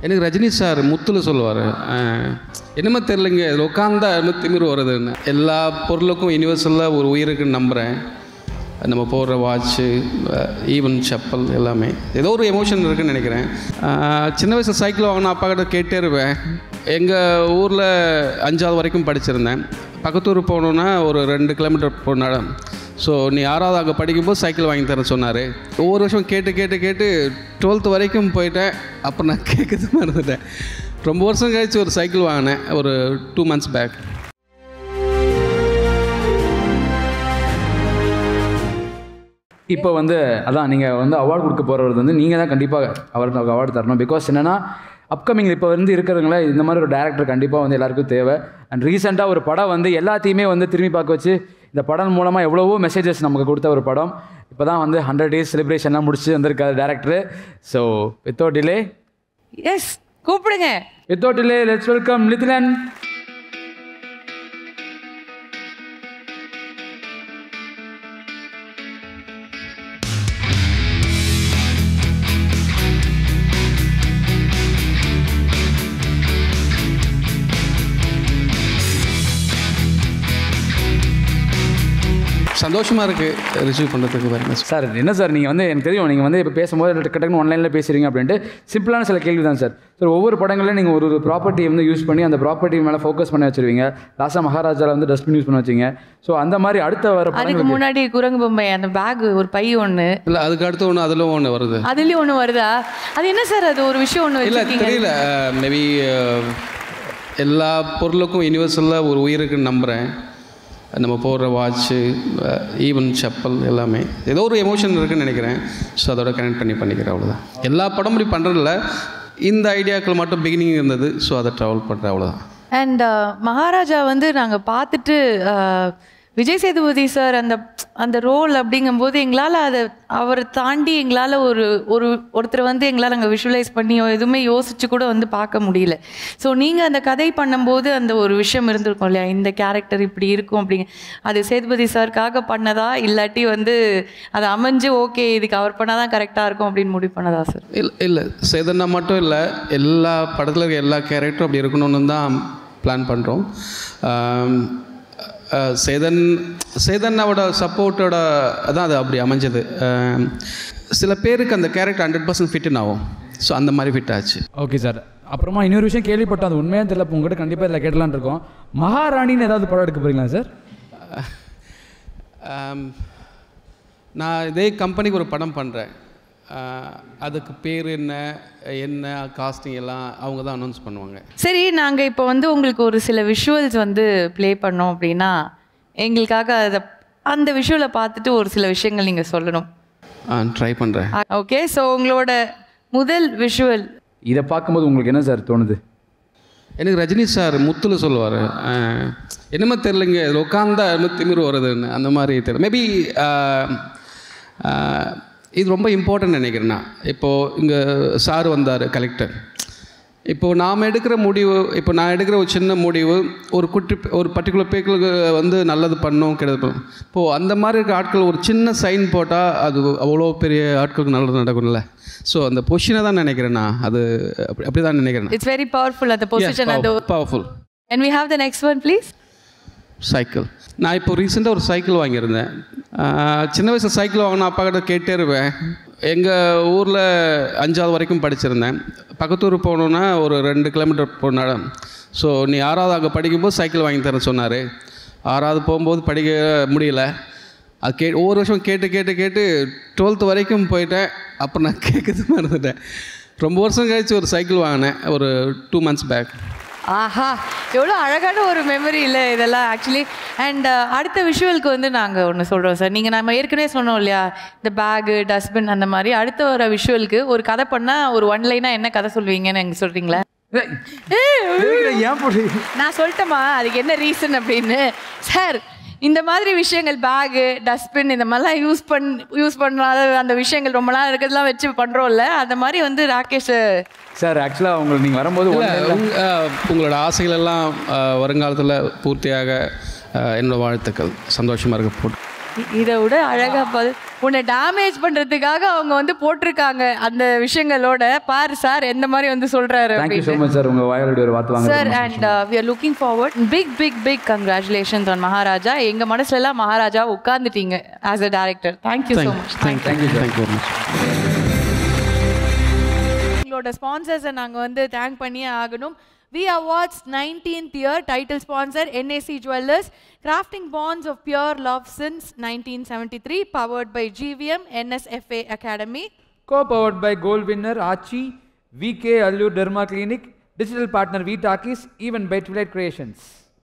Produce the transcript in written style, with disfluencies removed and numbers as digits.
எனக்கு ரஜினி சார் முத்தில் சொல்லுவார், என்னமோ தெரிலங்க, இதில் உட்காந்தா திமிரு வருதுன்னு. எல்லா பொருளுக்கும் யூனிவர்சலாக ஒரு உயிருக்குன்னு நம்புகிறேன். நம்ம போடுற வாட்ச்சு, ஈவன் செப்பல் எல்லாமே ஏதோ ஒரு எமோஷன் இருக்குதுன்னு நினைக்கிறேன். சின்ன வயசில் சைக்கிள் வாங்கினா அப்பா கிட்ட கேட்டே இருப்பேன். எங்கள் ஊரில் 5வது வரைக்கும் படிச்சிருந்தேன். பக்கத்தூர் போகணுன்னா ஒரு 2 கிலோமீட்டர் போனாலும். ஸோ நீ 6வது அங்கே படிக்கும்போது சைக்கிள் வாங்கி தரேன் சொன்னார். ஒவ்வொரு வருஷம் கேட்டு 12th வரைக்கும் போயிட்டேன். அப்போ நான் கேட்குறது மறந்துட்டேன். ரொம்ப வருஷம் கழிச்சு ஒரு சைக்கிள் வாங்கினேன், ஒரு 2 months பேக். இப்போ வந்து அதான் நீங்கள் வந்து அவார்டு கொடுக்க போகிறவர் வந்து நீங்கள் தான் கண்டிப்பாக அவருக்கு அவார்டு தரணும். பிகாஸ் என்னென்னா அப்கமிங் இப்போ வந்து இருக்கிறவங்கள இந்த மாதிரி ஒரு டேரக்டர் கண்டிப்பாக வந்து எல்லாருக்கும் தேவை. அண்ட் ரீசெண்டாக ஒரு படம் வந்து எல்லாத்தையுமே வந்து திரும்பி பார்க்க வச்சு இந்த படம் மூலமாக எவ்வளவோ மெசேஜஸ் நமக்கு கொடுத்த ஒரு படம். இப்போ தான் வந்து 100 days செலிப்ரேஷன்லாம் முடிச்சு வந்திருக்காரு director. So without delay, yes கூப்பிடுங்க. Without delay let's welcome Nithilan. சந்தோஷமாக இருக்குது ரிசீவ் பண்ணுறதுக்கு. பாருங்க சார், என்ன சார் நீங்கள் வந்து எனக்கு தெரியும் நீங்கள் வந்து இப்போ பேசும்போது டக்குன்னு ஆன்லைனில் பேசுகிறீங்க அப்படின்ட்டு சிம்பிளான சில கேள்வி தான் சார். சார், ஒவ்வொரு படங்களில் நீங்கள் ஒரு ப்ராப்பர்ட்டியை வந்து யூஸ் பண்ணி அந்த ப்ராப்பர்ட்டி மேலே ஃபோக்கஸ் பண்ணி வச்சுருவீங்க. லாஸ்ட்டாக மகாராஜாவில் வந்து டஸ்ட்பின் யூஸ் பண்ணி வச்சிங்க. ஸோ அந்த மாதிரி அடுத்த வர அதுக்கு முன்னாடி குரங்கு பொம்மை அந்த பேக் ஒரு பை ஒன்று இல்லை, அதுக்கு அடுத்து ஒன்று அதில் ஒன்று வருது. அதுலேயும் ஒன்று வருதா? அது என்ன சார், அது ஒரு விஷயம் ஒன்று இல்லை தெரியல. மேபி எல்லா பொருளுக்கும் யூனிவர்சலாக ஒரு உயிருக்குன்னு நம்புகிறேன். நம்ம போடுற வாட்ச்சு, ஈவன் செப்பல் எல்லாமே ஏதோ ஒரு எமோஷன் இருக்குதுன்னு நினைக்கிறேன். ஸோ அதோட கனெக்ட் பண்ணிக்கிறேன், அவ்வளோதான். எல்லா படமும் இப்படி பண்ணுறதில்ல, இந்த ஐடியாக்கள் மட்டும் பிகினிங் இருந்தது. ஸோ அதை ட்ராவல் பண்ணுறேன், அவ்வளோதான். அண்ட் மகாராஜா வந்து நாங்கள் பார்த்துட்டு விஜய் சேதுபதி சார் அந்த ரோல் அப்படிங்கும்போது எங்களால் அதை அவரை தாண்டி எங்களால் ஒருத்தரை வந்து எங்களால் அங்கே விஷுவலைஸ் பண்ணி எதுவுமே யோசிச்சு கூட வந்து பார்க்க முடியல. ஸோ நீங்கள் அந்த கதை பண்ணும்போது அந்த ஒரு விஷயம் இருந்திருக்கும் இல்லையா, இந்த கேரக்டர் இப்படி இருக்கும் அப்படிங்க. அது சேதுபதி சாருக்காக பண்ணதா, இல்லாட்டி வந்து அது அமைஞ்சு ஓகே இதுக்கு அவர் பண்ணால் தான் கரெக்டாக இருக்கும் அப்படின்னு முடிவு பண்ணதா சார்? இல்லை சேதன்னா மட்டும் இல்லை, எல்லா படத்தில் இருக்க எல்லா கேரக்டரும் அப்படி இருக்கணும்னு தான் பிளான் பண்ணுறோம். சேதனோட சப்போர்ட்டோட தான் அது அப்படி அமைஞ்சது. சில பேருக்கு அந்த கேரக்டர் 100% ஃபிட்டுன்னு ஆகும். ஸோ அந்த மாதிரி ஃபிட் ஆச்சு. Okay sir. அப்புறமா இன்னொரு விஷயம் கேள்விப்பட்டோம், அது உண்மையாக தெரியல, உங்கள்கிட்ட கண்டிப்பாக இதில் கேட்டலான்னு இருக்கோம். மகாராணின்னு ஏதாவது படம் எடுக்க போகிறீங்களா சார்? நான் இதே கம்பெனிக்கு ஒரு படம் பண்ணுறேன். அதுக்கு பேர் என்ன காஸ்டிங் எல்லாம் அவங்க தான் அனௌன்ஸ் பண்ணுவாங்க. சரி, நாங்கள் இப்போ வந்து உங்களுக்கு ஒரு சில விஷுவல்ஸ் வந்து ப்ளே பண்ணோம் அப்படின்னா எங்களுக்காக அந்த விஷுவலை பார்த்துட்டு ஒரு சில விஷயங்கள் நீங்கள் சொல்லணும். ட்ரை பண்ணுறேன். ஓகே, ஸோ உங்களோட முதல் விஷுவல் இதை பார்க்கும்போது உங்களுக்கு என்ன சார் தோணுது? எனக்கு ரஜினி சார் முத்தில் சொல்லுவார், என்னமோ தெரிலங்க, இதில் உட்காந்தா திமிரு வருதுன்னு. அந்த மாதிரி தெரியல. மேபி இது ரொம்ப இம்பார்ட்டன்ட் நினைக்கிறேன்னா. இப்போது இங்கே சார் வந்தார், கலெக்டர். இப்போது நாம் எடுக்கிற முடிவு, இப்போ நான் எடுக்கிற ஒரு சின்ன முடிவு ஒரு பர்டிகுலர் பீப்புளுக்கு வந்து நல்லது பண்ணணும் கிடையாது. இப்போது அந்த மாதிரி இருக்க ஆட்கள் ஒரு சின்ன சைன் போட்டால் அது அவ்வளோ பெரிய ஆட்களுக்கு நல்லது நடக்கும்ல. ஸோ அந்த பொசிஷனை தான் நினைக்கிறேன் நான். அது அப்படி தான் நினைக்கிறேன். இட்ஸ் வெரி பவர்ஃபுல் அந்த பொசிஷன். அது powerful. And we have the next one please. Cycle. நான் இப்போ ரீசெண்டாக ஒரு சைக்கிள் வாங்கியிருந்தேன். சின்ன வயசில் சைக்கிள் வாங்கினா அப்பா கிட்ட கேட்டே இருப்பேன். எங்கள் ஊரில் 5வது வரைக்கும் படிச்சிருந்தேன். பக்கத்தூர் போகணுன்னா ஒரு 2 கிலோமீட்டர் போனாலும். ஸோ நீ 6வது அங்கே படிக்கும்போது சைக்கிள் வாங்கி தரேன் சொன்னார். 6வது போகும்போது படிக்க முடியல. அது ஒவ்வொரு வருஷம் கேட்டு 12th வரைக்கும் போயிட்டேன். அப்போ நான் கேட்குறது மறந்துட்டேன். ரொம்ப வருஷம் கழிச்சு ஒரு சைக்கிள் வாங்கினேன், ஒரு 2 months பேக். ஆஹா, எவ்வளோ அழகான ஒரு மெமரி இல்லை இதெல்லாம் ஆக்சுவலி. அண்ட் அடுத்த விஷுவலுக்கு வந்து நாங்கள் ஒன்று சொல்கிறோம் சார். நீங்கள் நம்ம ஏற்கனவே சொன்னோம் இல்லையா, இந்த பேகு டஸ்ட்பின் அந்த மாதிரி. அடுத்த வர விஷுவலுக்கு ஒரு கதை பண்ணால் ஒரு 1 லைனாக என்ன கதை சொல்லுவீங்கன்னு எனக்கு சொல்கிறீங்களா? நான் சொல்லிட்டேம்மா அதுக்கு என்ன ரீசன் அப்படின்னு. சார், இந்த மாதிரி விஷயங்கள் பேகு டஸ்ட்பின் இந்த மாதிரிலாம் யூஸ் பண்ணாத அந்த விஷயங்கள் ரொம்ப நாள் இருக்கிறதுலாம் வச்சு பண்ணுறோம்ல, அந்த மாதிரி வந்து ராகேஷ் சார் ஆக்சுவலாக உங்களுக்கு நீங்கள் வரும்போது உங்களோட ஆசைகள் எல்லாம் வருங்காலத்தில் பூர்த்தியாக என்னோடய வாழ்த்துக்கள். சந்தோஷமாக இருக்க போட்டு இதை விட அழகா உன்னை டேமேஜ் பண்றதுக்காக அவங்க வந்து போட்டிருக்காங்க அந்த விஷயங்களோட. பாரு சார் எந்த மாதிரி வந்து சொல்றாரு. Thank you so much sir, உங்க வாயால ஒரு வார்த்தை வாங்க sir. And we are looking forward. big congratulations on Maharaja. எங்க மனசுல எல்லாம் Maharaja உட்கார்ந்துட்டீங்க as a director. Thank you so much. Thank you very much. எங்களோட ஸ்பான்சர்ஸை நாங்க வந்து தேங்க் பண்ணியே ஆகணும். We Awards 19th year title sponsor NAC Jewelers, crafting bonds of pure love since 1973, powered by GVM NSFA Academy, co-powered by gold winner Achi, VK Allur Derma Clinic, digital partner V Talkies, even by Twilight Creations.